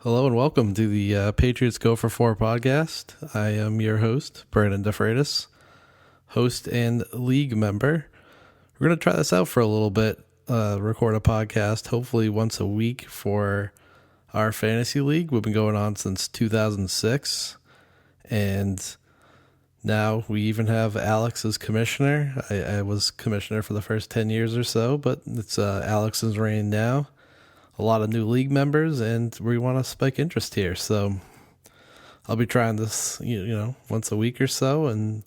Hello and welcome to the Patriots Go For podcast. I am your host, Brandon DeFreitas, host and league member. We're going to try this out for a little bit, record a podcast, hopefully once a week for our fantasy league. We've been going on since 2006, and now we even have Alex as commissioner. I was commissioner for the first 10 years or so, but it's Alex's reign now. A lot of new league members, and we want to spike interest here. So I'll be trying this, once a week or so, and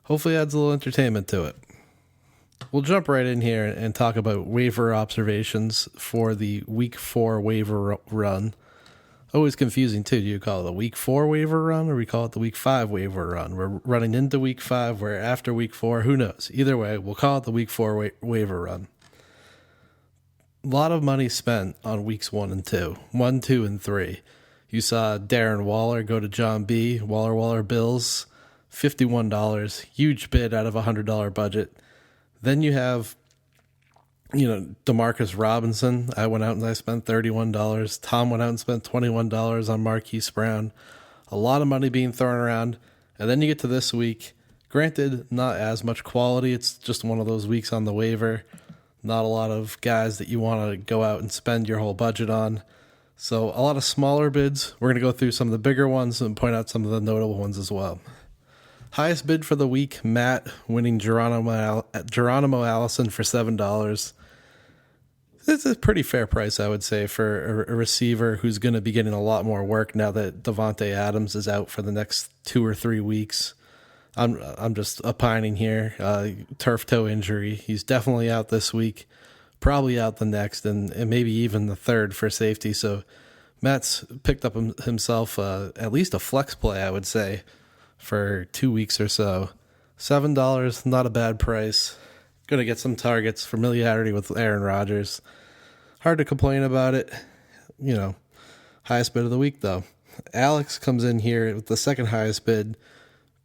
hopefully adds a little entertainment to it. We'll jump right in here and talk about waiver observations for the Week 4 waiver run. Always confusing, too. Do you call it the Week 4 waiver run, or we call it the Week 5 waiver run? We're running into Week 5, we're after Week 4. Who knows? Either way, we'll call it the Week 4 waiver run. A lot of money spent on weeks 1 and 2. 1, 2, and 3. You saw Darren Waller go to John B. Waller Bills, $51. Huge bid out of a $100 budget. Then you have, Demarcus Robinson. I went out and I spent $31. Tom went out and spent $21 on Marquise Brown. A lot of money being thrown around. And then you get to this week. Granted, not as much quality. It's just one of those weeks on the waiver. Not a lot of guys that you want to go out and spend your whole budget on. So a lot of smaller bids. We're going to go through some of the bigger ones and point out some of the notable ones as well. Highest bid for the week, Matt winning Geronimo Allison for $7. It's a pretty fair price, I would say, for a receiver who's going to be getting a lot more work now that Devontae Adams is out for the next 2 or 3 weeks. I'm just opining here. Turf toe injury. He's definitely out this week, probably out the next, and maybe even the third for safety. So Matt's picked up himself at least a flex play, I would say, for 2 weeks or so. $7, not a bad price. Going to get some targets, familiarity with Aaron Rodgers. Hard to complain about it. Highest bid of the week, though. Alex comes in here with the second highest bid.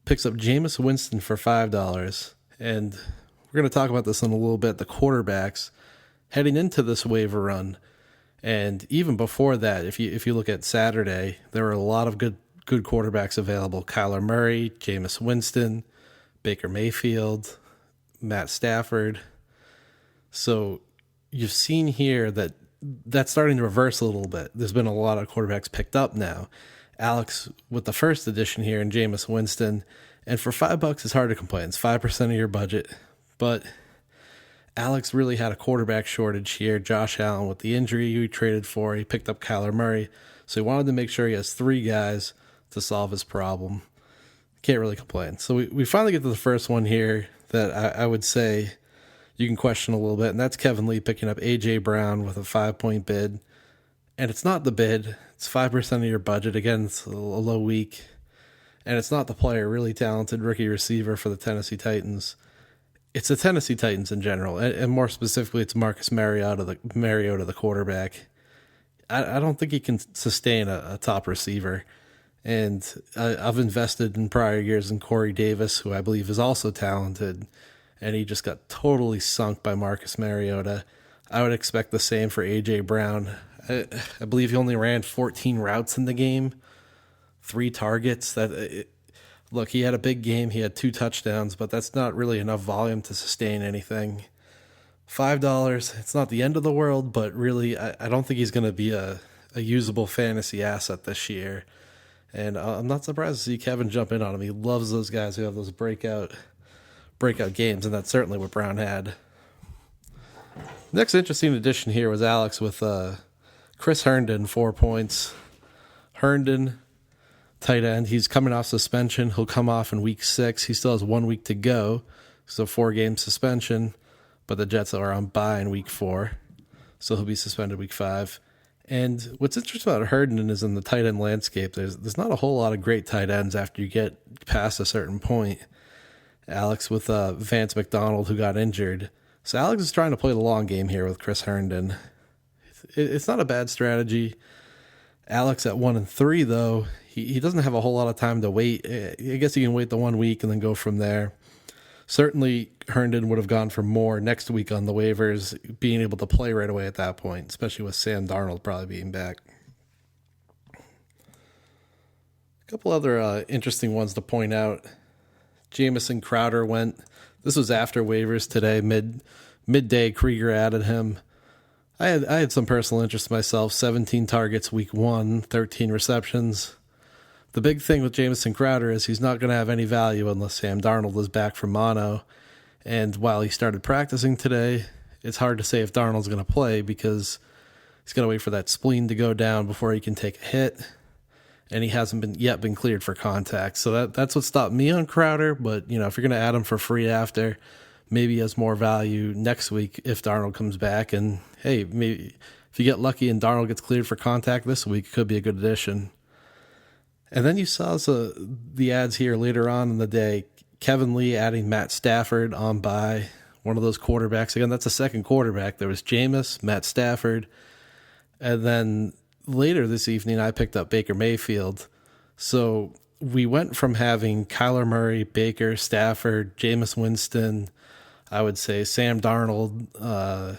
Picks up Jameson Winston for $5. And we're going to talk about this in a little bit, the quarterbacks heading into this waiver run. And even before that, if you look at Saturday, there were a lot of good quarterbacks available. Kyler Murray, Jameson Winston, Baker Mayfield, Matt Stafford. So you've seen here that that's starting to reverse a little bit. There's been a lot of quarterbacks picked up now. Alex with the first edition here in Jameson Winston, and for $5 it's hard to complain. It's 5% of your budget, but Alex really had a quarterback shortage here. Josh Allen with the injury he traded for, he picked up Kyler Murray, so he wanted to make sure he has 3 guys to solve his problem. Can't really complain. So we finally get to the first one here that I would say you can question a little bit, and that's Kevin Lee picking up A.J. Brown with a 5-point bid. And it's not the bid. It's 5% of your budget. Again, it's a low week. And it's not the player, really talented rookie receiver for the Tennessee Titans. It's the Tennessee Titans in general. And more specifically, it's Marcus Mariota, the quarterback. I don't think he can sustain a top receiver. And I've invested in prior years in Corey Davis, who I believe is also talented. And he just got totally sunk by Marcus Mariota. I would expect the same for A.J. Brown. I believe he only ran 14 routes in the game, 3 targets. Look, he had a big game. He had 2 touchdowns, but that's not really enough volume to sustain anything. $5, it's not the end of the world, but really I don't think he's going to be a usable fantasy asset this year. And I'm not surprised to see Kevin jump in on him. He loves those guys who have those breakout games, and that's certainly what Brown had. Next interesting addition here was Alex with Chris Herndon, 4 points. Herndon, tight end. He's coming off suspension. He'll come off in week 6. He still has 1 week to go. So 4-game suspension. But the Jets are on bye in week 4. So he'll be suspended week 5. And what's interesting about Herndon is in the tight end landscape, there's not a whole lot of great tight ends after you get past a certain point. Alex with Vance McDonald, who got injured. So Alex is trying to play the long game here with Chris Herndon. It's not a bad strategy. Alex at 1 and 3, though, he doesn't have a whole lot of time to wait. I guess he can wait the 1 week and then go from there. Certainly, Herndon would have gone for more next week on the waivers, being able to play right away at that point, especially with Sam Darnold probably being back. couple other interesting ones to point out. Jameson Crowder went. This was after waivers today. Midday, Krieger added him. I had some personal interest myself. 17 targets week 1, 13 receptions. The big thing with Jameson Crowder is he's not going to have any value unless Sam Darnold is back from mono. And while he started practicing today, it's hard to say if Darnold's going to play because he's got to wait for that spleen to go down before he can take a hit. And he hasn't yet been cleared for contact. So that's what stopped me on Crowder. But, if you're going to add him for free after, maybe he has more value next week if Darnold comes back. And, hey, maybe if you get lucky and Darnold gets cleared for contact this week, it could be a good addition. And then you saw the ads here later on in the day. Kevin Lee adding Matt Stafford on by one of those quarterbacks. Again, that's a second quarterback. There was Jameis, Matt Stafford, and then later this evening, I picked up Baker Mayfield. So we went from having Kyler Murray, Baker, Stafford, Jameis Winston, I would say Sam Darnold,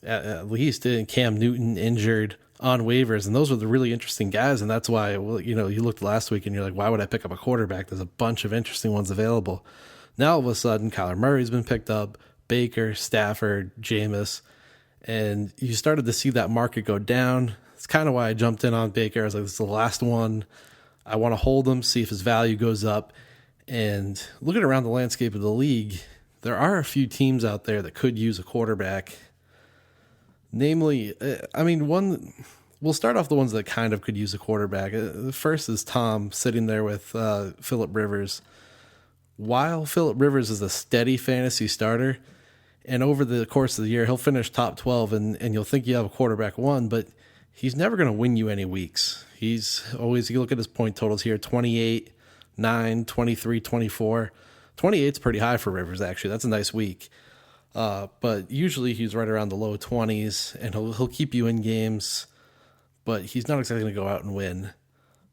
at least Cam Newton injured on waivers. And those were the really interesting guys. And that's why, you looked last week and you're like, why would I pick up a quarterback? There's a bunch of interesting ones available. Now, all of a sudden, Kyler Murray's been picked up, Baker, Stafford, Jameis. And you started to see that market go down. It's kind of why I jumped in on Baker. I was like, this is the last one. I want to hold him, see if his value goes up. And looking around the landscape of the league, there are a few teams out there that could use a quarterback. Namely, we'll start off the ones that kind of could use a quarterback. The first is Tom sitting there with Phillip Rivers. While Phillip Rivers is a steady fantasy starter, and over the course of the year, he'll finish top 12, and you'll think you have a quarterback one, but he's never going to win you any weeks. He's always, you look at his point totals here, 28, 9, 23, 24. 28's pretty high for Rivers, actually. That's a nice week. But usually he's right around the low 20s, and he'll keep you in games, but he's not exactly going to go out and win.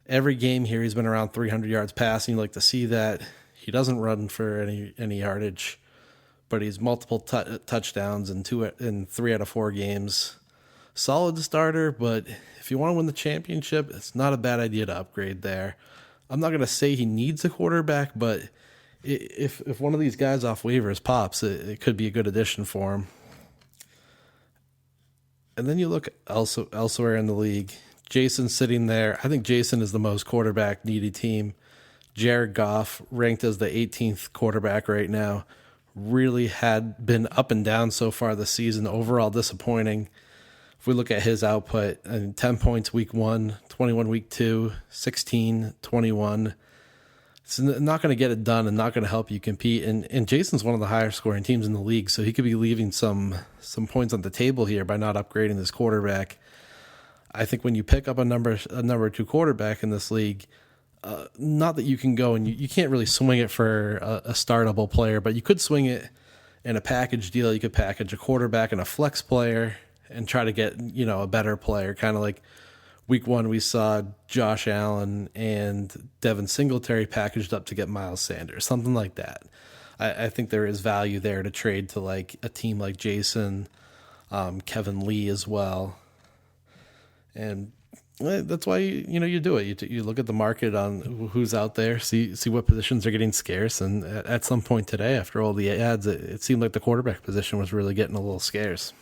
Every game here, he's been around 300 yards passing. You like to see that. He doesn't run for any yardage, but he's multiple touchdowns in 3 out of 4 games. Solid starter, but if you want to win the championship, it's not a bad idea to upgrade there. I'm not going to say he needs a quarterback, but if one of these guys off waivers pops, it could be a good addition for him. And then you look elsewhere in the league. Jason's sitting there. I think Jason is the most quarterback-needy team. Jared Goff, ranked as the 18th quarterback right now, really had been up and down so far this season. Overall disappointing. If we look at his output, 10 points week 1, 21 week 2, 16, 21. It's not going to get it done and not going to help you compete. And Jason's one of the higher scoring teams in the league, so he could be leaving some points on the table here by not upgrading this quarterback. I think when you pick up a number 2 quarterback in this league, not that you can go and you can't really swing it for a startable player, but you could swing it in a package deal. You could package a quarterback and a flex player and try to get, a better player. Kind of like week 1, we saw Josh Allen and Devin Singletary packaged up to get Miles Sanders, something like that. I think there is value there to trade to like a team like Jason, Kevin Lee as well. And that's why you do it. You look at the market on who's out there, see what positions are getting scarce, and at some point today, after all the ads, it seemed like the quarterback position was really getting a little scarce.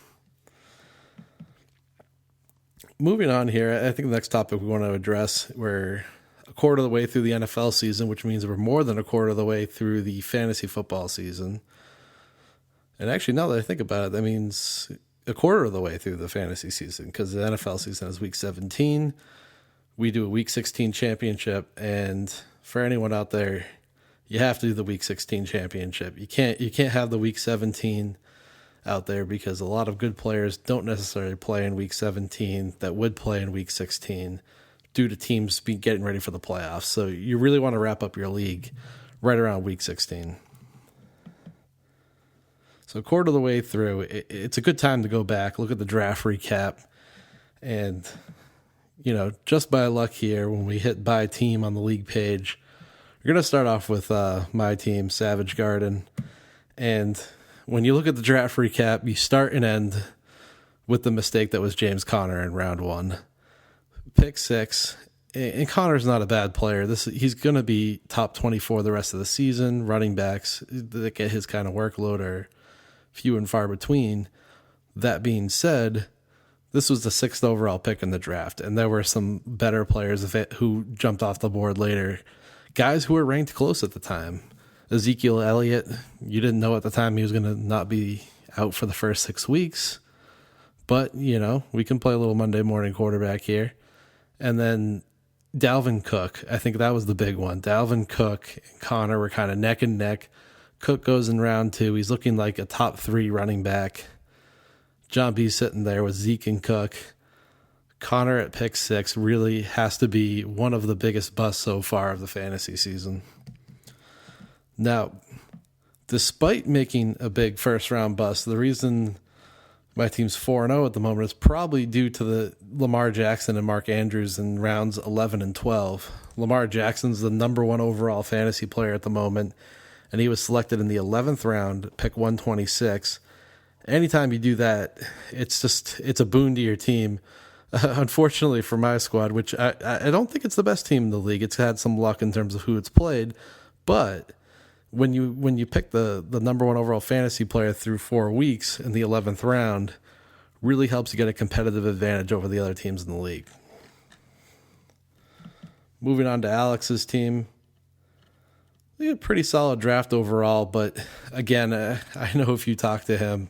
Moving on here, I think the next topic we want to address, we're a quarter of the way through the NFL season, which means we're more than a quarter of the way through the fantasy football season. And actually, now that I think about it, that means a quarter of the way through the fantasy season, because the NFL season is week 17. We do a week 16 championship, and for anyone out there, you have to do the week 16 championship. You can't have the week 17 out there, because a lot of good players don't necessarily play in week 17 that would play in week 16 due to teams getting ready for the playoffs. So you really want to wrap up your league right around week 16. So a quarter of the way through, it's a good time to go back, look at the draft recap, and, just by luck here, when we hit buy team on the league page, we're going to start off with my team, Savage Garden. And when you look at the draft recap, you start and end with the mistake that was James Conner in round 1. Pick 6, And Connor's not a bad player. He's going to be top 24 the rest of the season. Running backs that get his kind of workload are few and far between. That being said, this was the 6th overall pick in the draft, and there were some better players who jumped off the board later. Guys who were ranked close at the time. Ezekiel Elliott, you didn't know at the time he was going to not be out for the first 6 weeks. But, we can play a little Monday morning quarterback here. And then Dalvin Cook, I think that was the big one. Dalvin Cook and Connor were kind of neck and neck. Cook goes in round 2. He's looking like a top 3 running back. John B sitting there with Zeke and Cook. Connor at pick 6 really has to be one of the biggest busts so far of the fantasy season. Now, despite making a big first-round bust, the reason my team's 4-0 at the moment is probably due to the Lamar Jackson and Mark Andrews in rounds 11 and 12. Lamar Jackson's the number 1 overall fantasy player at the moment, and he was selected in the 11th round, pick 126. Anytime you do that, it's a boon to your team. Unfortunately for my squad, which I don't think it's the best team in the league. It's had some luck in terms of who it's played, but when you pick the number 1 overall fantasy player through 4 weeks in the 11th round, really helps you get a competitive advantage over the other teams in the league. Moving on to Alex's team. We had a pretty solid draft overall, but again, I know if you talk to him,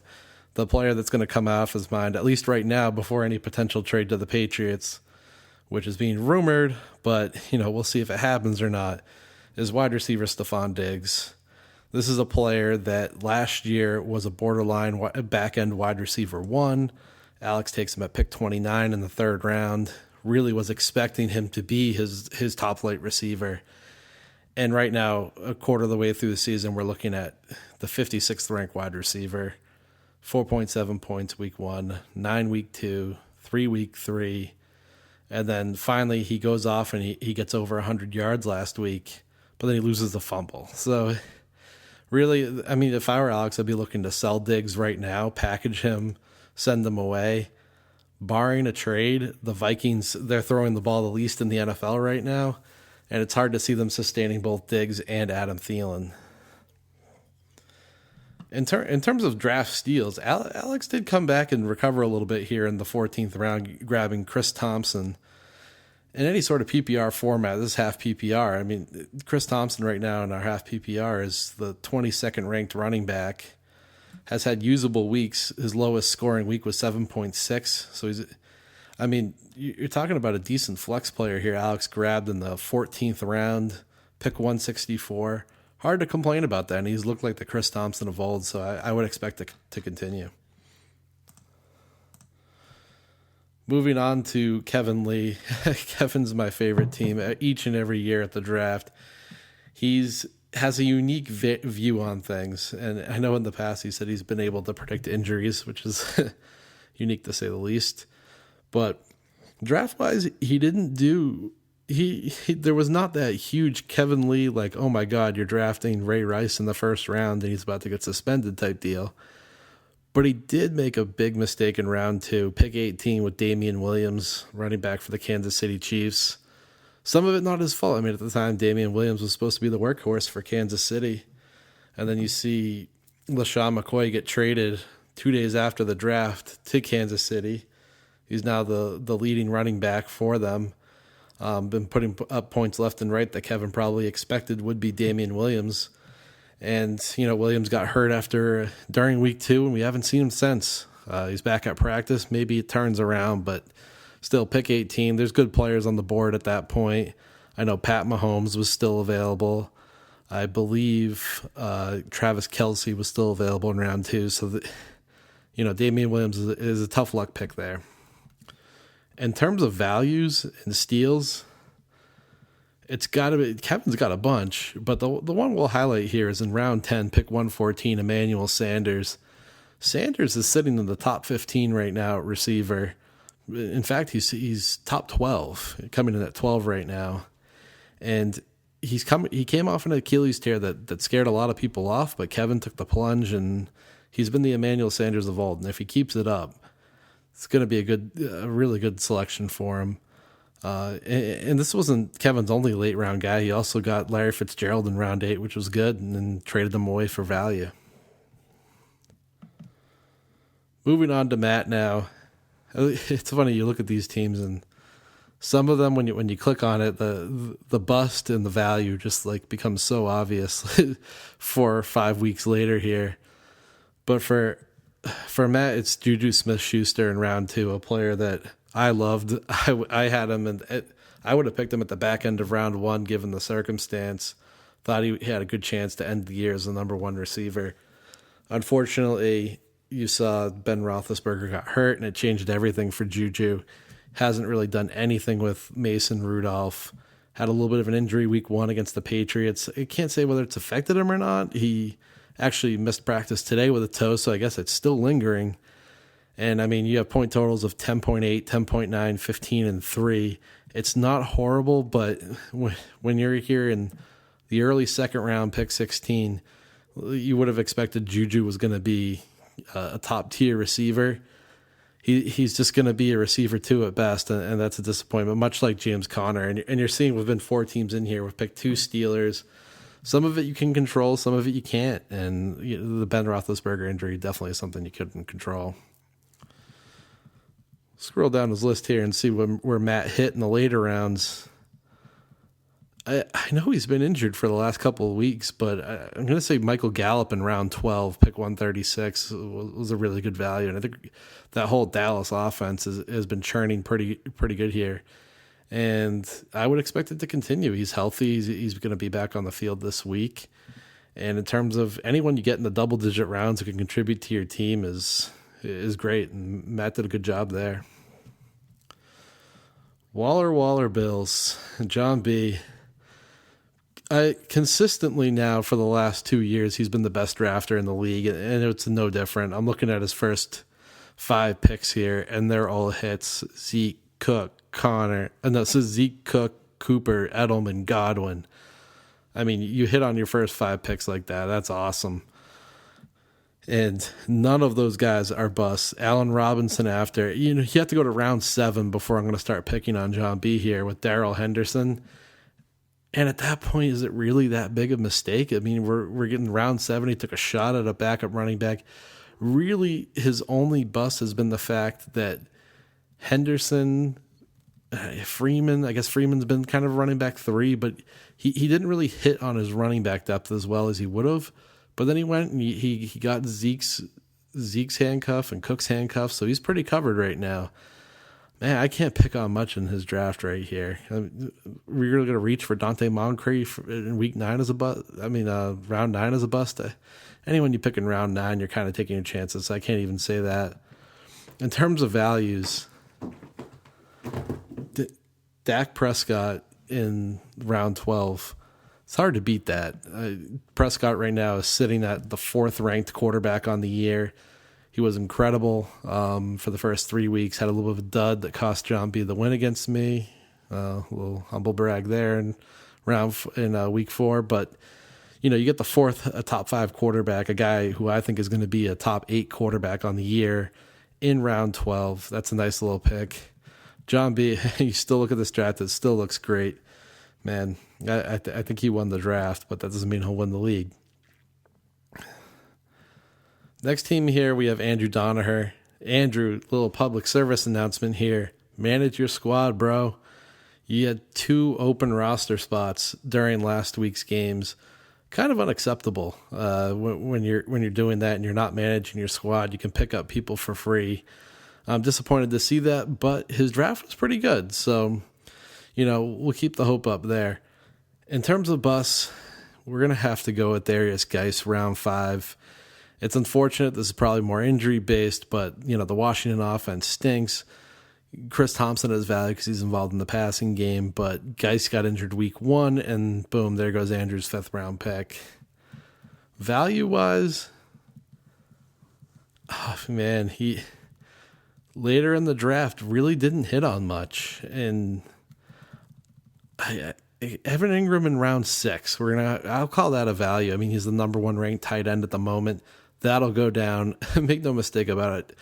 the player that's going to come off his mind, at least right now, before any potential trade to the Patriots, which is being rumored, but we'll see if it happens or not, is wide receiver Stephon Diggs. This is a player that last year was a borderline back-end wide receiver 1. Alex takes him at pick 29 in the 3rd round. Really was expecting him to be his top-flight receiver. And right now, a quarter of the way through the season, we're looking at the 56th ranked wide receiver. 4.7 points week 1, 9 week 2, 3 week 3. And then finally he goes off and he gets over 100 yards last week. But then he loses the fumble. So really, if I were Alex, I'd be looking to sell Diggs right now, package him, send him away. Barring a trade, the Vikings, they're throwing the ball the least in the NFL right now, and it's hard to see them sustaining both Diggs and Adam Thielen. In terms of draft steals, Alex did come back and recover a little bit here in the 14th round, grabbing Chris Thompson. In any sort of PPR format, this is half PPR. Chris Thompson right now in our half PPR is the 22nd ranked running back, has had usable weeks. His lowest scoring week was 7.6. So you're talking about a decent flex player here. Alex grabbed in the 14th round, pick 164. Hard to complain about that, and he's looked like the Chris Thompson of old, so I would expect it to continue. Moving on to Kevin Lee. Kevin's my favorite team each and every year at the draft. Has a unique view on things, and I know in the past he said he's been able to predict injuries, which is unique to say the least. But draft-wise, he didn't do... There was not that huge Kevin Lee, like, oh my God, you're drafting Ray Rice in the 1st round and he's about to get suspended type deal. But he did make a big mistake in round 2, pick 18 with Damian Williams, running back for the Kansas City Chiefs. Some of it not his fault. At the time, Damian Williams was supposed to be the workhorse for Kansas City. And then you see LaShawn McCoy get traded 2 days after the draft to Kansas City. He's now the leading running back for them. Been putting up points left and right that Kevin probably expected would be Damian Williams. And, Williams got hurt during week 2, and we haven't seen him since. He's back at practice. Maybe it turns around, but still, pick 18. There's good players on the board at that point. I know Pat Mahomes was still available. I believe Travis Kelce was still available in round 2. So, Damian Williams is a tough luck pick there. In terms of values and steals, Kevin's got a bunch, but the one we'll highlight here is in round 10, pick 114, Emmanuel Sanders. Sanders is sitting in the top 15 right now at receiver. In fact, he's top 12, coming in at 12 right now. And he came off an Achilles tear that scared a lot of people off, but Kevin took the plunge, and he's been the Emmanuel Sanders of old. And if he keeps it up, it's going to be a really good selection for him. And this wasn't Kevin's only late round guy. He also got Larry Fitzgerald in round 8, which was good, and then traded them away for value. Moving on to Matt now. It's funny, you look at these teams and some of them, when you click on it, the bust and the value just like becomes so obvious 4 or 5 weeks later here. But for Matt, it's Juju Smith-Schuster in round 2, a player that I loved. I had him, and I would have picked him at the back end of round 1 given the circumstance. Thought he had a good chance to end the year as the number 1 receiver. Unfortunately, you saw Ben Roethlisberger got hurt, and it changed everything for Juju. Hasn't really done anything with Mason Rudolph. Had a little bit of an injury week 1 against the Patriots. I can't say whether it's affected him or not. He actually missed practice today with a toe, so I guess it's still lingering. And, I mean, you have point totals of 10.8, 10.9, 15, and 3. It's not horrible, but when you're here in the early second round, pick 16, you would have expected Juju was going to be a top-tier receiver. He's just going to be a receiver 2 at best, and that's a disappointment, much like James Conner. And you're seeing we've been 4 teams in here. We've picked 2 Steelers. Some of it you can control, some of it you can't. And the Ben Roethlisberger injury definitely is something you couldn't control. Scroll down his list here and see where Matt hit in the later rounds. I know he's been injured for the last couple of weeks, but I'm going to say Michael Gallup in round 12, pick 136, was a really good value. And I think that whole Dallas offense has been churning pretty good here. And I would expect it to continue. He's healthy. He's going to be back on the field this week. And in terms of anyone you get in the double-digit rounds who can contribute to your team is great. And Matt did a good job there. Waller Bills, John B. Consistently now for the last 2 years, he's been the best drafter in the league, and it's no different. I'm looking at his first 5 picks here, and they're all hits. Zeke, Cook, Connor, and this is Zeke, Cook, Cooper, Edelman, Godwin. I mean, you hit on your first 5 picks like that. That's awesome. And none of those guys are busts. Allen Robinson after. You have to go to round 7 before I'm going to start picking on John B here with Darrell Henderson. And at that point, is it really that big of a mistake? I mean, we're getting round 7. He took a shot at a backup running back. Really, his only bust has been the fact that Henderson, Freeman, I guess Freeman's been kind of running back 3, but he didn't really hit on his running back depth as well as he would have. But then he went and he got Zeke's handcuff and Cook's handcuff, so he's pretty covered right now. Man, I can't pick on much in his draft right here. We're really going to reach for Dante Moncrief in week 9 as a bust. I mean, round 9 as a bust. Anyone you pick in round 9, you're kind of taking your chances. So I can't even say that. In terms of values, Dak Prescott in round 12. It's hard to beat that. Prescott right now is sitting at the 4th ranked quarterback on the year. He was incredible for the first 3 weeks. Had a little bit of a dud that cost John B the win against me. A little humble brag there in week 4. But you get the 4th, a top 5 quarterback, a guy who I think is going to be a top 8 quarterback on the year in round 12. That's a nice little pick. John B, you still look at this draft, it still looks great. Man, I think he won the draft, but that doesn't mean he'll win the league. Next team here, we have Andrew Danaher. Andrew, little public service announcement here. Manage your squad, bro. You had 2 open roster spots during last week's games. Kind of unacceptable when you're doing that and you're not managing your squad. You can pick up people for free. I'm disappointed to see that, but his draft was pretty good. So, we'll keep the hope up there. In terms of bus, we're going to have to go with Darius Geis, round 5. It's unfortunate. This is probably more injury-based, but, the Washington offense stinks. Chris Thompson has value because he's involved in the passing game, but Geis got injured week 1, and boom, there goes Andrew's 5th-round pick. Value-wise, man, he later in the draft really didn't hit on much, and Evan Engram in round 6. I'll call that a value. I mean, he's the number 1 ranked tight end at the moment. That'll go down. Make no mistake about it.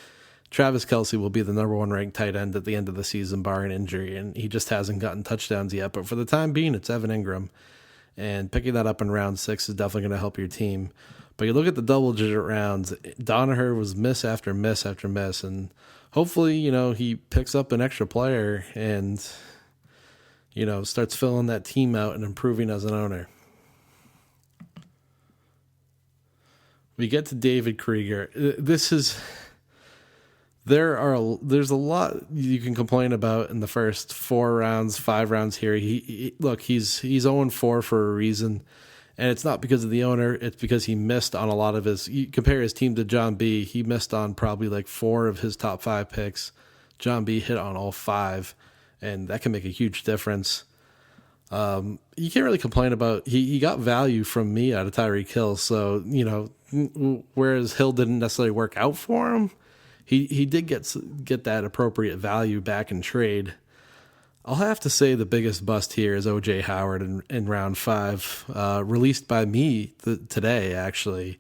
Travis Kelce will be the number one ranked tight end at the end of the season, barring injury, and he just hasn't gotten touchdowns yet. But for the time being, it's Evan Engram, and picking that up in round 6 is definitely going to help your team. But you look at the double-digit rounds, Danaher was miss after miss after miss, and hopefully, he picks up an extra player and, starts filling that team out and improving as an owner. We get to David Krieger. There's a lot you can complain about in the first 4 rounds, 5 rounds here. He's 0-4 for a reason, and it's not because of the owner. It's because he missed on a lot of his. You compare his team to John B. He missed on probably like 4 of his top 5 picks. John B. hit on all 5, and that can make a huge difference. You can't really complain about. He got value from me out of Tyreek Hill, so whereas Hill didn't necessarily work out for him. He did get that appropriate value back in trade. I'll have to say the biggest bust here is O.J. Howard in round 5, released by me today, actually.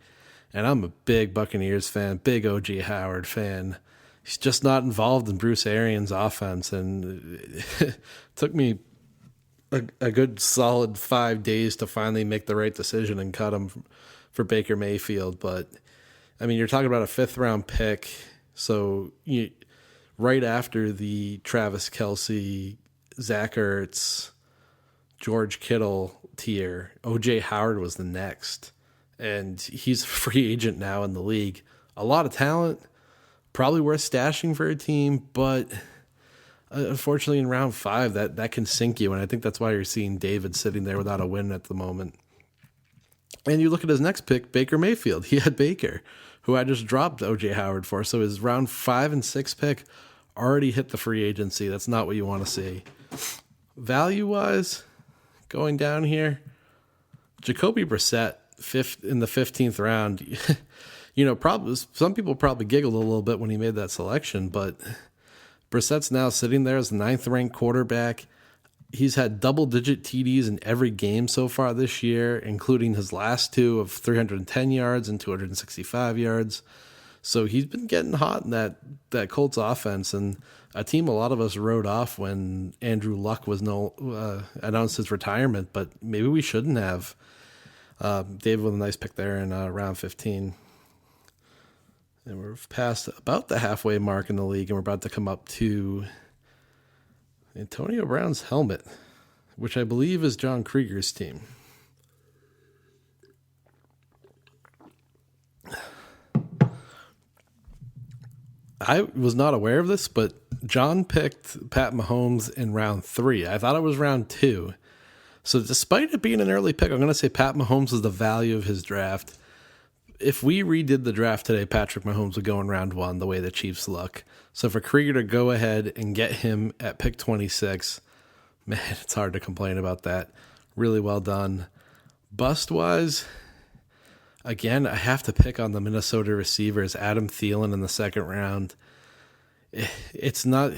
And I'm a big Buccaneers fan, big O.J. Howard fan. He's just not involved in Bruce Arians' offense, and it took me a good solid 5 days to finally make the right decision and cut him for Baker Mayfield. But, you're talking about a 5th-round pick. So right after the Travis Kelce, Zach Ertz, George Kittle tier, O.J. Howard was the next. And he's a free agent now in the league. A lot of talent, probably worth stashing for a team, but unfortunately in round 5, that can sink you. And I think that's why you're seeing David sitting there without a win at the moment. And you look at his next pick, Baker Mayfield. He had Baker, who I just dropped O.J. Howard for. So his round 5 and 6 pick already hit the free agency. That's not what you want to see. Value-wise, going down here, Jacoby Brissett, in the 15th round. Probably some people probably giggled a little bit when he made that selection, but Brissett's now sitting there as the 9th-ranked quarterback. He's had double-digit TDs in every game so far this year, including his last 2 of 310 yards and 265 yards. So he's been getting hot in that Colts offense, and a team a lot of us wrote off when Andrew Luck was announced his retirement, but maybe we shouldn't have. David with a nice pick there in round 15. And we're past about the halfway mark in the league, and we're about to come up to Antonio Brown's helmet, which I believe is John Krieger's team. I was not aware of this, but John picked Pat Mahomes in round 3. I thought it was round 2. So despite it being an early pick, I'm going to say Pat Mahomes is the value of his draft. If we redid the draft today, Patrick Mahomes would go in round 1 the way the Chiefs look. So for Krieger to go ahead and get him at pick 26, man, it's hard to complain about that. Really well done. Bust-wise, again, I have to pick on the Minnesota receivers, Adam Thielen in the 2nd round. It's not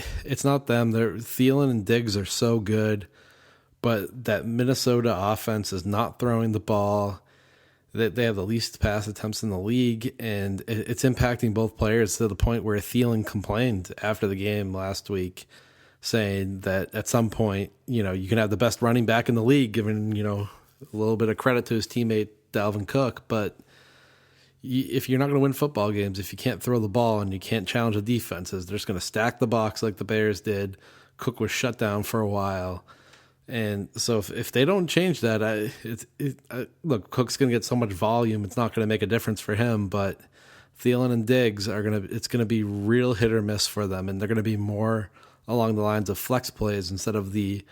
them. Thielen and Diggs are so good, but that Minnesota offense is not throwing the ball. They have the least pass attempts in the league, and it's impacting both players to the point where Thielen complained after the game last week, saying that at some point, you can have the best running back in the league, giving, a little bit of credit to his teammate Dalvin Cook. But if you're not going to win football games, if you can't throw the ball and you can't challenge the defenses, they're just going to stack the box like the Bears did. Cook was shut down for a while. And so if they don't change that, look, Cook's going to get so much volume, it's not going to make a difference for him. But Thielen and Diggs it's going to be real hit or miss for them, and they're going to be more along the lines of flex plays instead of the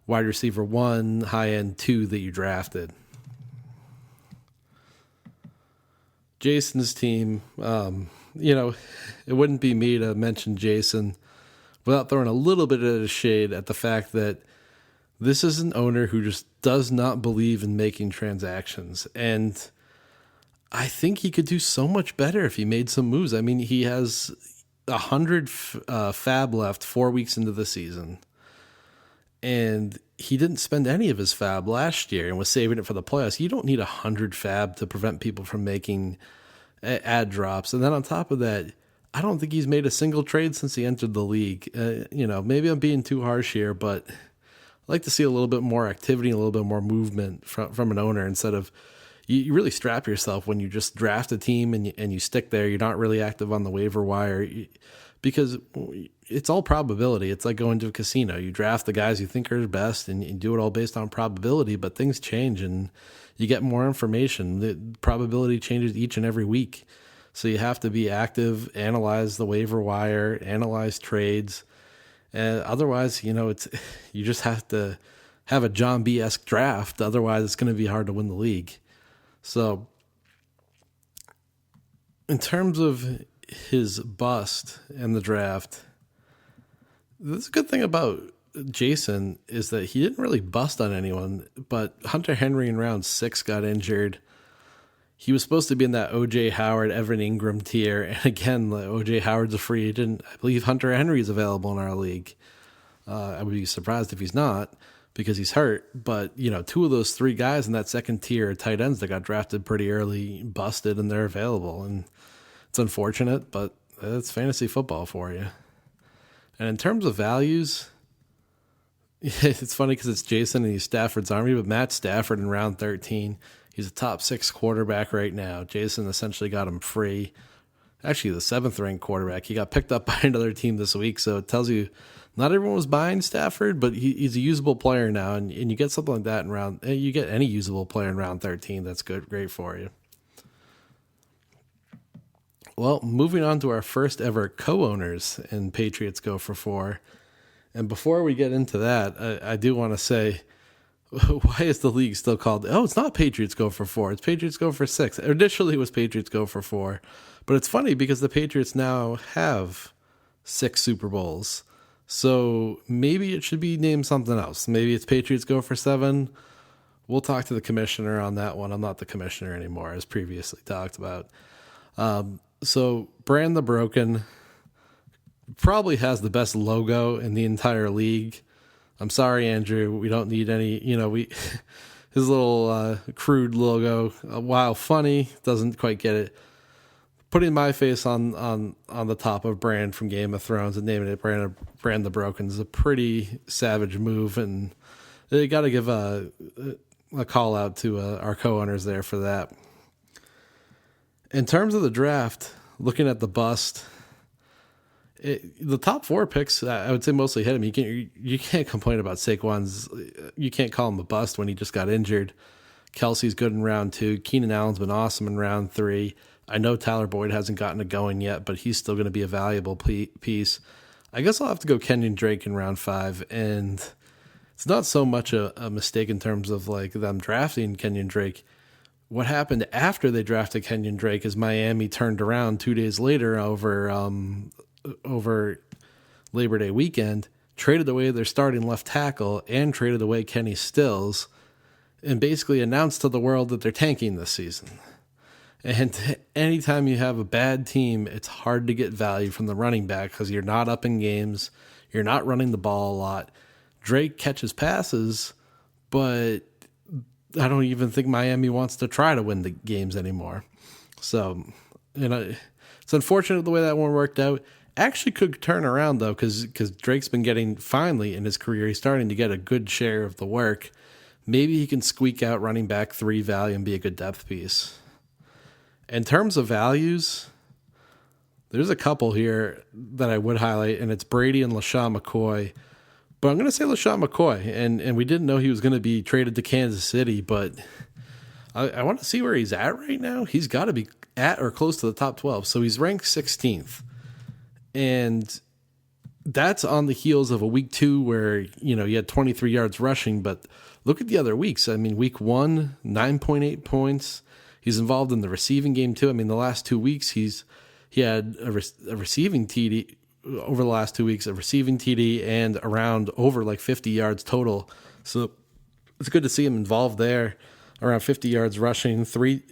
wide receiver 1, high end 2 that you drafted. Jason's team, it wouldn't be me to mention Jason without throwing a little bit of shade at the fact that this is an owner who just does not believe in making transactions. And I think he could do so much better if he made some moves. He has 100 fab left 4 weeks into the season. And he didn't spend any of his fab last year and was saving it for the playoffs. You don't need 100 fab to prevent people from making ad drops. And then on top of that, I don't think he's made a single trade since he entered the league. Maybe I'm being too harsh here, but I like to see a little bit more activity, a little bit more movement from an owner instead of you really strap yourself when you just draft a team and you stick there. You're not really active on the waiver wire because it's all probability. It's like going to a casino. You draft the guys you think are best and you do it all based on probability, but things change and you get more information. The probability changes each and every week. So you have to be active, analyze the waiver wire, analyze trades. And otherwise, you just have to have a John B-esque draft. Otherwise, it's going to be hard to win the league. So in terms of his bust in the draft, the good thing about Jason is that he didn't really bust on anyone, but Hunter Henry in round 6 got injured. He was supposed to be in that O.J. Howard, Evan Engram tier. And again, O.J. Howard's a free agent. I believe Hunter Henry is available in our league. I would be surprised if he's not because he's hurt. But, 2 of those 3 guys in that second tier are tight ends that got drafted pretty early, busted, and they're available. And it's unfortunate, but it's fantasy football for you. And in terms of values, it's funny because it's Jason and he's Stafford's army, but Matt Stafford in round 13, he's a top 6 quarterback right now. Jason essentially got him free. Actually, the 7th-ranked quarterback. He got picked up by another team this week, so it tells you not everyone was buying Stafford, but he's a usable player now, and you get something like that in round. You get any usable player in round 13. That's great for you. Well, moving on to our first ever co-owners in Patriots Go For 4. And before we get into that, I do want to say, why is the league still called? Oh, it's not Patriots Go For 4. It's Patriots Go For 6. Initially, it was Patriots Go For 4. But it's funny because the Patriots now have 6 Super Bowls. So maybe it should be named something else. Maybe it's Patriots Go For 7. We'll talk to the commissioner on that one. I'm not the commissioner anymore, as previously talked about. So Brand the Broken probably has the best logo in the entire league. I'm sorry, Andrew. We don't need any, his little crude logo, while funny, doesn't quite get it. Putting my face on the top of Brand from Game of Thrones and naming it Brand the Broken is a pretty savage move, and they got to give a call out to our co-owners there for that. In terms of the draft, looking at the bust, the top 4 picks, I would say mostly hit him. You can't complain about Saquon's. You can't call him a bust when he just got injured. Kelsey's good in round 2. Keenan Allen's been awesome in round 3. I know Tyler Boyd hasn't gotten it going yet, but he's still going to be a valuable piece. I guess I'll have to go Kenyon Drake in round 5, and it's not so much a mistake in terms of like them drafting Kenyon Drake. What happened after they drafted Kenyon Drake is Miami turned around 2 days later over Labor Day weekend, traded away their starting left tackle and traded away Kenny Stills, and basically announced to the world that they're tanking this season. And anytime you have a bad team, it's hard to get value from the running back because you're not up in games, you're not running the ball a lot. Drake catches passes, but I don't even think Miami wants to try to win the games anymore. So, it's unfortunate the way that one worked out. Actually could turn around, though, because Drake's been getting, finally in his career, he's starting to get a good share of the work. Maybe he can squeak out running back 3 value and be a good depth piece. In terms of values, there's a couple here that I would highlight, and it's Brady and LaShawn McCoy. But I'm going to say LaShawn McCoy, and we didn't know he was going to be traded to Kansas City, but I want to see where he's at right now. He's got to be at or close to the top 12, so he's ranked 16th. And that's on the heels of a week 2 where, he had 23 yards rushing, but look at the other weeks. I mean, week 1, 9.8 points. He's involved in the receiving game too. I mean, the last 2 weeks, he had a receiving TD over the last 2 weeks, a receiving TD and around over like 50 yards total. So it's good to see him involved there, around 50 yards rushing, 3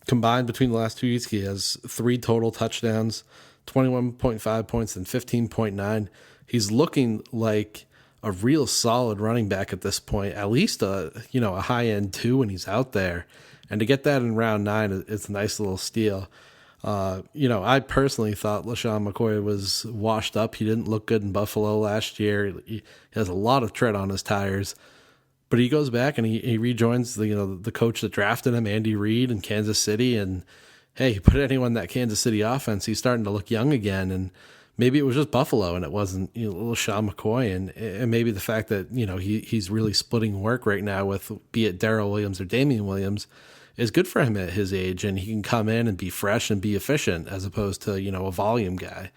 combined between the last 2 weeks. He has 3 total touchdowns, 21.5 points and 15.9. He's looking like a real solid running back at this point, at least a high end 2 when he's out there. And to get that in round 9 is a nice little steal. I personally thought LaShawn McCoy was washed up. He didn't look good in Buffalo last year. He has a lot of tread on his tires. But he goes back and he rejoins the coach that drafted him, Andy Reid, in Kansas City. And hey, he put anyone in that Kansas City offense, he's starting to look young again. And maybe it was just Buffalo and it wasn't LaShawn McCoy. And maybe the fact that he's really splitting work right now with, be it Tyrell Williams or Damian Williams, is good for him at his age, and he can come in and be fresh and be efficient as opposed to a volume guy.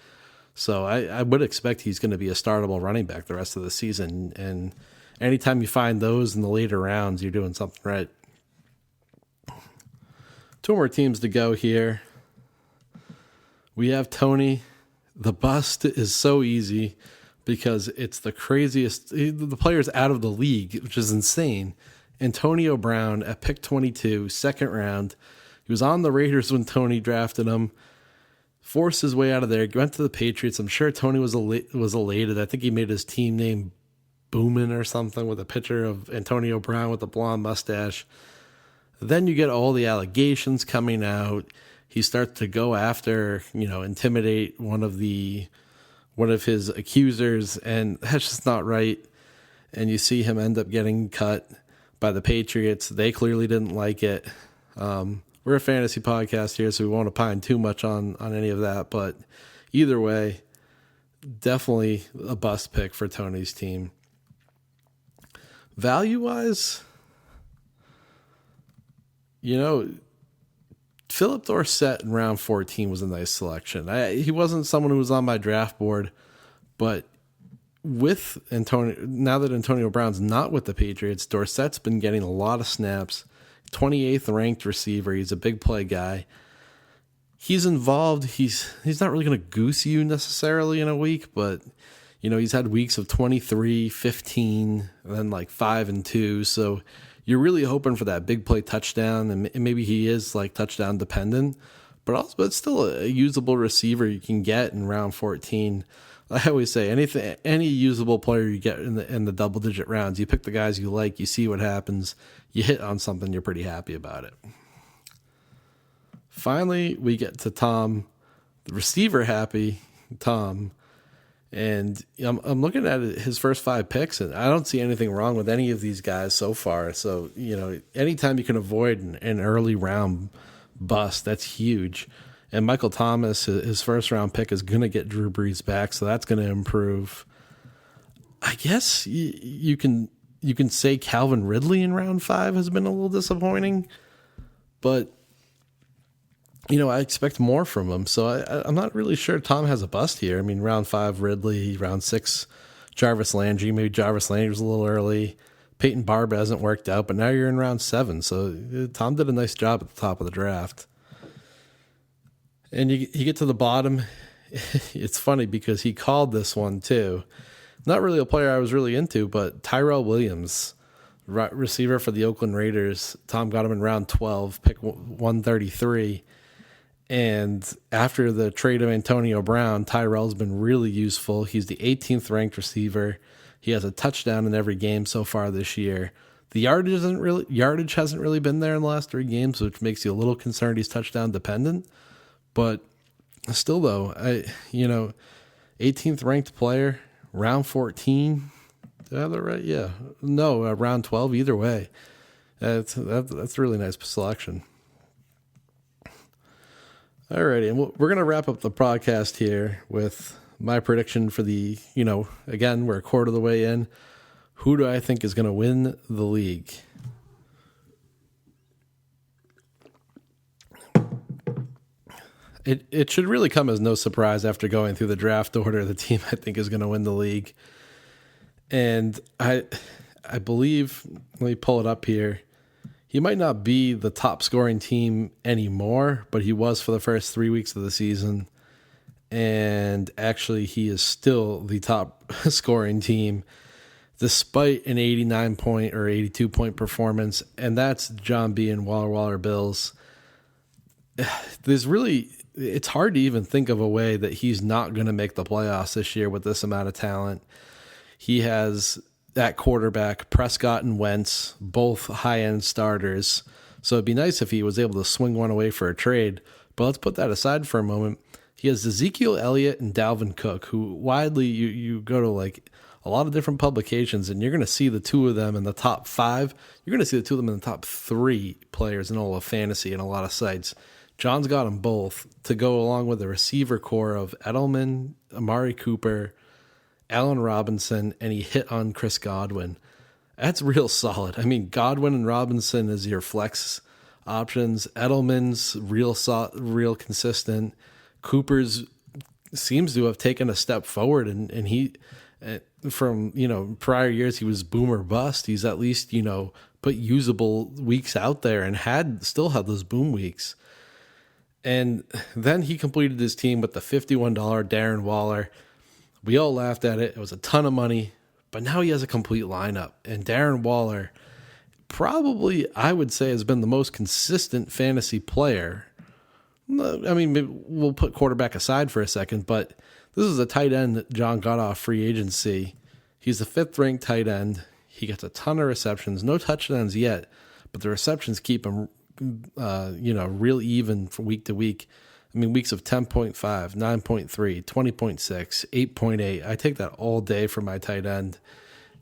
So I would expect he's going to be a startable running back the rest of the season. And anytime you find those in the later rounds, you're doing something right. 2 more teams to go here. We have Tony. The bust is so easy because it's the craziest. The player's out of the league, which is insane. Antonio Brown at pick 22, second round. He was on the Raiders when Tony drafted him. Forced his way out of there. Went to the Patriots. I'm sure Tony was elated. I think he made his team name Boomin' or something with a picture of Antonio Brown with a blonde mustache. Then you get all the allegations coming out. He starts to go after, intimidate one of his accusers, and that's just not right. And you see him end up getting cut by the Patriots. They clearly didn't like it. We're a fantasy podcast here, so we won't opine too much on any of that. But either way, definitely a bust pick for Tony's team. Value-wise, Phillip Dorsett in round 14 was a nice selection. He wasn't someone who was on my draft board, but with Antonio, now that Antonio Brown's not with the Patriots, Dorsett's been getting a lot of snaps. 28th ranked receiver. He's a big play guy. He's involved. He's not really going to goose you necessarily in a week, but he's had weeks of 23, 15, and then like 5 and 2. So you're really hoping for that big play touchdown, and maybe he is like touchdown dependent, but it's still a usable receiver you can get in round 14. I always say any usable player you get in the double digit rounds, you pick the guys you like, you see what happens, you hit on something, you're pretty happy about it. Finally, we get to Tom, the receiver happy Tom, and I'm looking at his first 5 picks, and I don't see anything wrong with any of these guys so far. So anytime you can avoid an early round bust, that's huge. And Michael Thomas, his first round pick, is going to get Drew Brees back, so that's going to improve. I guess you can say Calvin Ridley in round 5 has been a little disappointing, but I expect more from him. So I'm not really sure Tom has a bust here. I mean, round 5 Ridley, round 6 Jarvis Landry. Maybe Jarvis Landry was a little early. Peyton Barber hasn't worked out, but now you're in round 7. So Tom did a nice job at the top of the draft. And you get to the bottom. It's funny because he called this one too. Not really a player I was really into, but Tyrell Williams, receiver for the Oakland Raiders. Tom got him in round 12, pick 133. And after the trade of Antonio Brown, Tyrell's been really useful. He's the 18th ranked receiver. He has a touchdown in every game so far this year. The yardage hasn't really been there in the last 3 games, which makes you a little concerned he's touchdown dependent. But still, though, 18th ranked player, round 14. Did I have that right? Yeah. No, round 12. Either way, that's a really nice selection. Alrighty, and we're gonna wrap up the podcast here with my prediction for the. Again, we're a quarter of the way in. Who do I think is going to win the league? It should really come as no surprise after going through the draft order, the team I think is going to win the league. And I believe, let me pull it up here. He might not be the top scoring team anymore, but he was for the first 3 weeks of the season. And actually, he is still the top scoring team, despite an 89-point or 82-point performance. And that's John B. and Waller Bills. It's hard to even think of a way that he's not going to make the playoffs this year with this amount of talent. He has that quarterback, Prescott and Wentz, both high-end starters. So it'd be nice if he was able to swing one away for a trade. But let's put that aside for a moment. He has Ezekiel Elliott and Dalvin Cook, who widely you go to like a lot of different publications, and you're going to see the two of them in the top 5. You're going to see the two of them in the top 3 players in all of fantasy and a lot of sites. John's got them both to go along with the receiver core of Edelman, Amari Cooper, Allen Robinson, and he hit on Chris Godwin. That's real solid. I mean, Godwin and Robinson is your flex options. Edelman's real consistent. Cooper's seems to have taken a step forward, and he from prior years he was boom or bust. He's at least put usable weeks out there and still had those boom weeks. And then he completed his team with the $51 Darren Waller. We all laughed at it. It was a ton of money, but now he has a complete lineup. And Darren Waller probably, I would say, has been the most consistent fantasy player. I mean, we'll put quarterback aside for a second, but this is a tight end that John got off free agency. He's the 5th-ranked tight end. He gets a ton of receptions, no touchdowns yet, but the receptions keep him, real even from week to week. I mean, weeks of 10.5, 9.3, 20.6, 8.8. I take that all day for my tight end.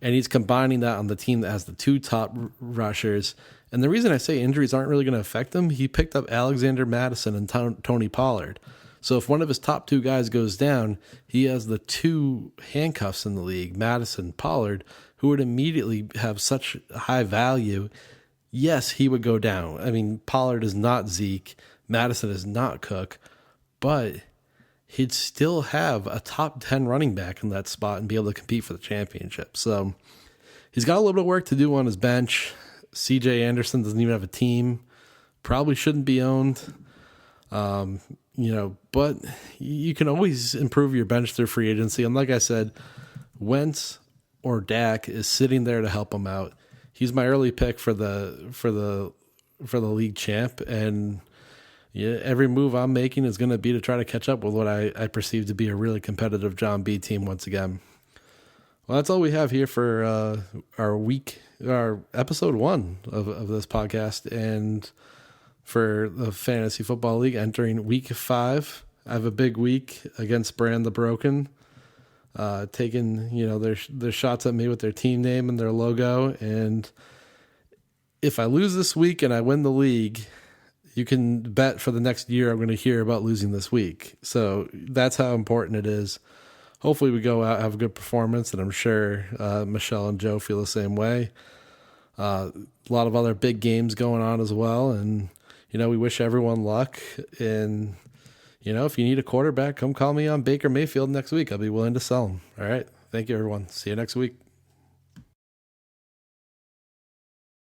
And he's combining that on the team that has the 2 top rushers. And the reason I say injuries aren't really going to affect him, he picked up Alexander Mattison and Tony Pollard. So if one of his top 2 guys goes down, he has the 2 handcuffs in the league, Mattison, Pollard, who would immediately have such high value. Yes, he would go down. I mean, Pollard is not Zeke. Mattison is not Cook. But he'd still have a top 10 running back in that spot and be able to compete for the championship. So he's got a little bit of work to do on his bench. CJ Anderson doesn't even have a team. Probably shouldn't be owned. But you can always improve your bench through free agency. And like I said, Wentz or Dak is sitting there to help him out. He's my early pick for the league champ, and every move I'm making is going to be to try to catch up with what I perceive to be a really competitive John B team once again. Well, that's all we have here for our episode 1 of this podcast, and for the Fantasy Football League entering week 5. I have a big week against Brand the Broken, taking their shots at me with their team name and their logo. And if I lose this week and I win the league, you can bet for the next year I'm going to hear about losing this week. So that's how important it is. Hopefully we go out, have a good performance, and I'm sure Michelle and Joe feel the same way. A lot of other big games going on as well, and we wish everyone luck. And if you need a quarterback, come call me on Baker Mayfield next week. I'll be willing to sell him. All right. Thank you, everyone. See you next week.